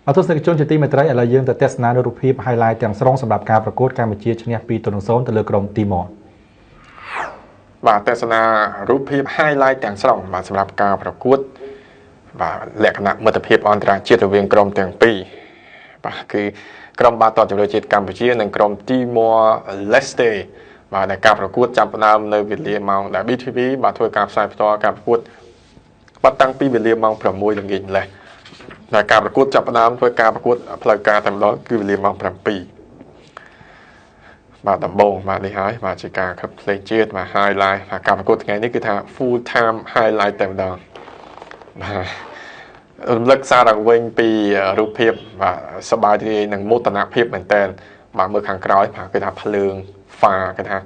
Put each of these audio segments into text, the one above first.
เอาទស្សនិកជនជាទីមេត្រីឥឡូវយើងទៅទស្សនានូវរូបភាព highlight ទាំងស្រុងសម្រាប់ការប្រកួតកម្ពុជាឈ្នះ2-0ទៅលើក្រុមទីម៉ូបាទទស្សនារូបភាព highlight ទាំងស្រុងបាទសម្រាប់ការប្រកួតបាទលក្ខណៈមិត្តភាពអន្តរជាតិរវាងក្រុមទាំងពីរបាទគឺក្រុមបាល់ទាត់ជម្រើសជាតិកម្ពុជានិងក្រុមទីម៉ូឡេស្តេបាទដែលការប្រកួតចាប់ផ្ដើមនៅវេលាម៉ោងដែល BTV បាទធ្វើការផ្សាយផ្ទាល់ការប្រកួតបាត់តាំងពីវេលាម៉ោង 6 ល្ងាចម្លេះដែលការប្រកួតចាប់ផ្ដើមធ្វើការប្រកួតផ្លូវការតែម្ដងគឺវេលាម៉ោង 7 បាទដំបូងបាទនេះហើយបាទជាការខិតភ្លេងជាតិបាទ highlight បាទការប្រកួតថ្ងៃនេះគឺថា full time highlight តែម្ដងបាទរំលឹកសារឡើងវិញពីរូបភាពបាទសប្បាយរីករាយនិងមោទនភាពមែនតើបាទមើលខាងក្រោយបាទគឺថាភ្លើងហ្វាគេថា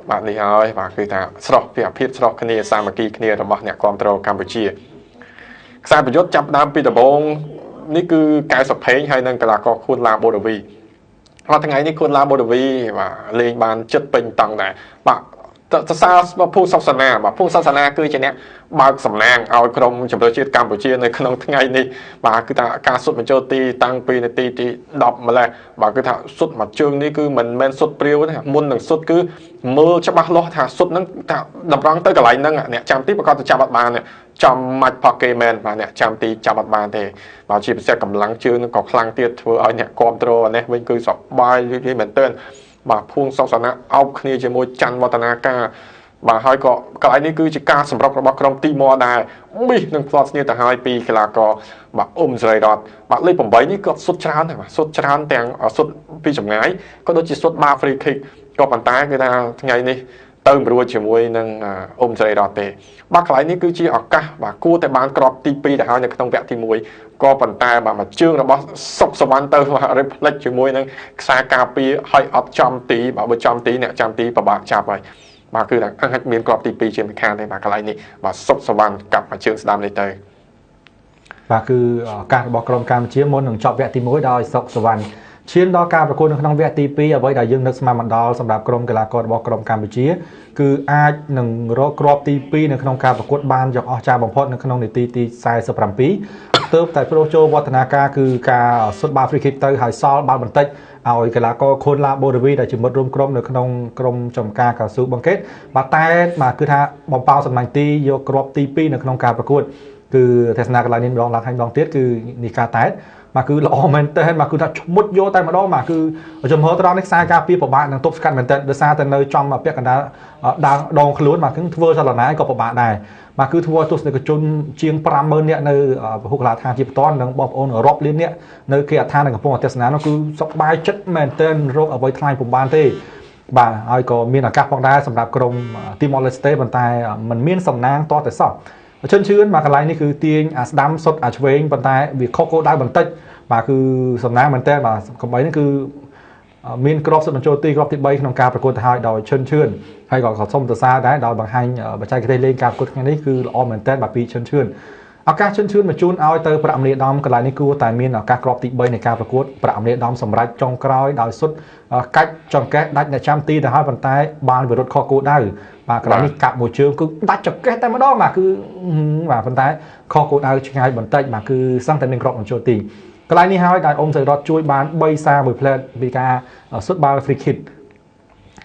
បាទនេះហើយបាទគឺថាស្រស់ពីភាពស្រស់គ្នាសាមគ្គីគ្នារបស់អ្នកគាំទ្រកម្ពុជាខ្សែប្រយុទ្ធចាប់ដើមពីដំបូងនេះគឺកែវសុភេងហើយនិងកីឡាករខួនឡាបូដាវីបាទថ្ងៃនេះខួនឡាបូដាវីបាទលេងបានចិត្តពេញតង់ដែរបាទសរសើរភូសាសនាបាទភូសាសនាគឺជាអ្នកបើកសំណាងឲ្យក្រុមជម្រើសជាតិកម្ពុជានៅក្នុងថ្ងៃនេះបាទគឺថាការសុទ្ធបញ្ចូលទីតាំងពីនាទីទី10ម្លេះបាទគឺថាសុទ្ធមួយជើងនេះគឺមិនមែនសុទ្ធព្រាវទេមុននឹងសុទ្ធគឺមើលច្បាស់លាស់ថាសុទ្ធនឹងថាតម្រង់ទៅកន្លែងហ្នឹងអ្នកចាំទីប្រកាសទៅចាប់អត់បានចំមាច់ផកគេមែនបាទអ្នកចាំទីចាប់អត់បានទេបាទជាពិសេសកម្លាំងជើងនឹងក៏ខ្លាំងទៀតធ្វើឲ្យអ្នកគ្រប់គ្រងនេះវិញគឺសប្បាយរីករាយមែនទែនបាទភួងសោសនាអោបគ្នាជាមួយច័ន្ទវឌ្ឍនាការបាទហើយក៏កន្លែងនេះគឺជាការសម្រុករបស់ក្រុមទីម៉ូដែរប៊ីសនឹងផ្លាត់ស្នៀទៅហើយពីកីឡាករបាទអ៊ុំសេរីរ៉តបាទលេខ8នេះគាត់សុទ្ធច្រើនដែរបាទសុទ្ធច្រើនទាំងសុទ្ធពីចម្ងាយក៏ដូចជាសុទ្ធបាល់ free kick ក៏ប៉ុន្តែគឺថាថ្ងៃនេះទៅមិនរួចជាមួយនឹងអ៊ុំសេរីរ៉តទេបាទកន្លែងនេះគឺជាឱកាសបាទគួរតែបានក្របទី2ទៅហើយនៅក្នុងវគ្គទី1ក៏ប៉ុន្តែបាទមួយជើងរបស់សុកសវណ្ណទៅបាទ reflect ជាមួយនឹងខ្សែការពារឲ្យអត់ចំទីបាទបើចំទីអ្នកចាំទីពិបាកចាប់ហើយបាទគឺថាអាចមានក្របទី2ជាមិនខានទេបាទកន្លែងនេះបាទសុកសវណ្ណកាប់មួយជើងស្ដាំនេះទៅបាទគឺឱកាសរបស់ក្រុមកម្ពុជាមុននឹងចប់វគ្គទី1ដោយសុកសវណ្ណឈានដល់ការប្រកួតនៅក្នុងវគ្គទី2អ្វីដែលយើងនឹកស្មានមិនដល់សម្រាប់ក្រុមកីឡាកររបស់ក្រុមកម្ពុជាគឺអាចនឹងរកគ្រាប់ទី2នៅក្នុងការប្រកួតបានយ៉ាងអស្ចារ្យបំផុតនៅក្នុងនាទីទី47ទើបតែប្រូចូលវឌ្ឍនាការគឺការសុទ្ធបាល់ free kick ទៅហើយសល់បាល់បន្តិចឲ្យកីឡាករខុនឡាបូដាវីដែលជាមិត្តរួមក្រុមនៅក្នុងក្រុមចំការកៅស៊ូបង្កេតបាទតែបាទគឺថាបំផៅសម្លាញ់ទីយកគ្រាប់ទី2នៅក្នុងការប្រកួតគឺទស្សនាកន្លែងនេះម្ដងឡើងហើយម្ដងទៀតគឺនេះការតែបាទគឺល្អមែនតើបាទគឺថាឈមុតយកតែម្ដងបាទគឺចំហត្រង់នេះខ្សែការពារពិបាកនឹងទប់ស្កាត់មែនតើដោយសារតែនៅចំពាក់កណ្ដាលដងខ្លួនបាទគឺធ្វើចលនាក៏ពិបាកដែរបាទគឺធ្វើទស្សនិកជនជាង 50000 នាក់នៅពហុកីឡដ្ឋានជាបន្តនិងបងប្អូនរាប់លាននាក់នៅគេអដ្ឋាននៅកំពង់ទស្សនានោះគឺសប្បាយចិត្តមែនតើរកអ្វីថ្លៃពុំបានទេបាទហើយក៏មានឱកាសផងដែរសម្រាប់ក្រុមទីម៉ូឡេស្តេប៉ុន្តែมันមានសំណាងតតែសោះជឿនបាទកន្លែងនេះគឺទាញអាស្ដាំសុទ្ធអាឆ្វេងប៉ុន្តែវាខុសគោលដៅបន្តិចបាទគឺសំណាងមែនតើបាទកំបីនេះគឺមានក្របសិទ្ធិបញ្ចូលទីក្របទី3ក្នុងការប្រកួតទៅហើយដោយឈឿនហើយក៏សូមសរសើរដែរដោយបង្ហាញបច្ចេកទេសលេងការប្រកួតថ្ងៃនេះគឺល្អមែនតើបាទពីឈឿនឱកាសឈឿនមកជូនឲ្យទៅប្រាក់មនីដំកន្លែងនេះគួរតែមានឱកាសក្របទី3នៃការប្រកួតប្រាក់មនីដំសម្រាប់ចុងក្រោយដោយសុទ្ធកាច់ចង្កេះដាច់អ្នកចាំទីទៅហើយប៉ុន្តែបានវិរុទ្ធខុសគោលដៅបាទកន្លែងនេះកាប់មួយជើងគឺដាច់ចង្កេះតែម្ដងបាទគឺបាទប៉ុន្តែខុសគោលដៅឆ្ងាយបន្តិចបាទគឺសឹងតែមានក្របបញ្ចូលទីកន្លែងនេះហើយដែលអ៊ុំសេរីរ៉តជួយបាន3សារមួយផ្លែតពីការសុទ្ធបាល់ free kick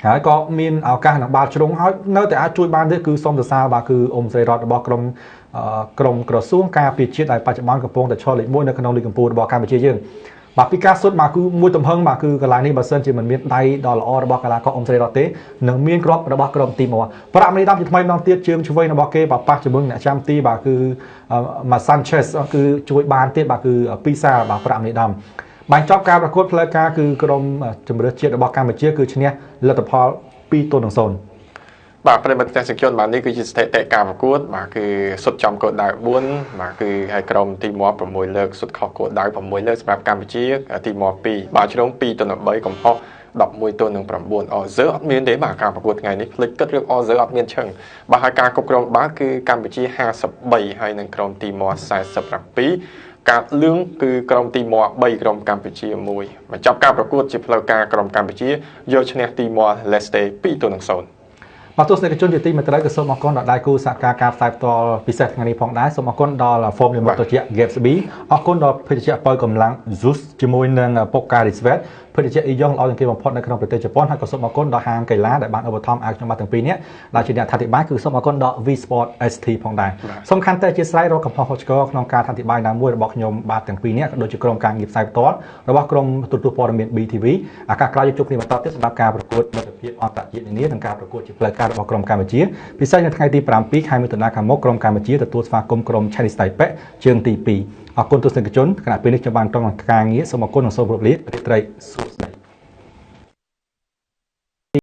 ហើយក៏មានឱកាសនឹងបាល់ជ្រុងហើយនៅតែអាចជួយបានទៀតគឺសូមសរសើរបាទគឺអ៊ុំសេរីរ៉តរបស់ក្រុមក្រសួងការពារជាតិដែលបច្ចុប្បន្នកំពុងតែឈរលេខ1នៅក្នុងលីកកម្ពុជារបស់កម្ពុជាយើងបាទពីការសុទ្ធបាទគឺមួយទំហឹងបាទគឺកន្លែងនេះបើសិនជាមិនមានដៃដ៏ល្អរបស់កីឡាករអ៊ុំសេរីរ៉តទេនឹងមានគ្រាប់របស់ក្រុមទីម៉ូប្រាក់មនី10ជាថ្មីម្ដងទៀតជើងឆ្វេងរបស់គេបាទប៉ះជាមួយអ្នកចាំទីបាទគឺម៉ាសាន់ឆេសគឺជួយបានទៀតបាទគឺ2សារបាទប្រាក់មនី10បញ្ចប់ការប្រកួតផ្លូវការគឺក្រុមជម្រើសជាតិរបស់កម្ពុជាគឺឈ្នះលទ្ធផល2-0បាទប្រិមត្តទេសជនបាទនេះគឺជាស្ថិតិការប្រកួតបាទគឺសុទ្ធចំគោលដៅ4បាទគឺឲ្យក្រុមទីម៉ូ6លើកសុទ្ធខុសគោលដៅ6លើកសម្រាប់កម្ពុជាទីម៉ូ2បាទជ្រុង2-3កំហុស11-9អសឺអត់មានទេបាទការប្រកួតថ្ងៃនេះភ្លេចគិតរឿងអសឺអត់មានឈឹងបាទហើយការគ្រប់គ្រងបាល់គឺកម្ពុជា53ហើយនឹងក្រុមទីម៉ូ47ការលឿងគឺក្រុមទីម៉ូ3ក្រុមកម្ពុជា1បញ្ចប់ការប្រកួតជាផ្លូវការក្រុមកម្ពុជាយកឈ្នះទីម៉ូឡេស្តេ2-0 បាទទស្សនិកជនជាទីមេត្រីក៏សូមអរគុណដល់ដៃគូសហការការផ្សាយផ្ទាល់ពិសេសថ្ងៃនេះផងដែរសូមអរគុណដល់ Formula ត្រជាក់ Gatsby អរគុណដល់ភេទជ្ជៈបើកម្លាំង Zeus ជាមួយនឹង Pocari Sweat ភេទជ្ជៈអ៊ីយ៉ុងល្អជាងគេបំផុតនៅក្នុងប្រទេសជប៉ុនហើយក៏សូមអរគុណដល់ហាងកីឡាដែលបានឧបត្ថម្ភឲ្យខ្ញុំបាទទាំងពីរនាក់ដែលជាអ្នកអធិប្បាយគឺសូមអរគុណដល់ V Sport ST ផងដែរសំខាន់តែជាស្រ័យរកកំហុសខុសឆ្គងក្នុងការអធិប្បាយណាមួយរបស់ខ្ញុំបាទទាំងពីរនាក់ក៏ដូចជាក្រុមការងារផ្សាយផ្ទាល់របស់ក្រុមទូរទស្សន៍ព័ត៌មាន BTV ឱកាសក្រោយជួបគ្នាបន្តទៀតសម្រាប់ការប្រកួតមិត្តភាពអន្តរជាតិនានានិងការប្រកួតជាផ្លូវការរបស់ក្រុមកម្ពុជាពិសេសនៅថ្ងៃទី7ខែមិថុនាខាងមុខក្រុមកម្ពុជាទទួលស្វាគមន៍ក្រុម Chinese Taipei ជើងទី2អរគុណទស្សនិកជនគណៈពេលនេះខ្ញុំបានក្រុមការងារសូមអរគុណនិងសូមគោរពលារាត្រីសួស្តី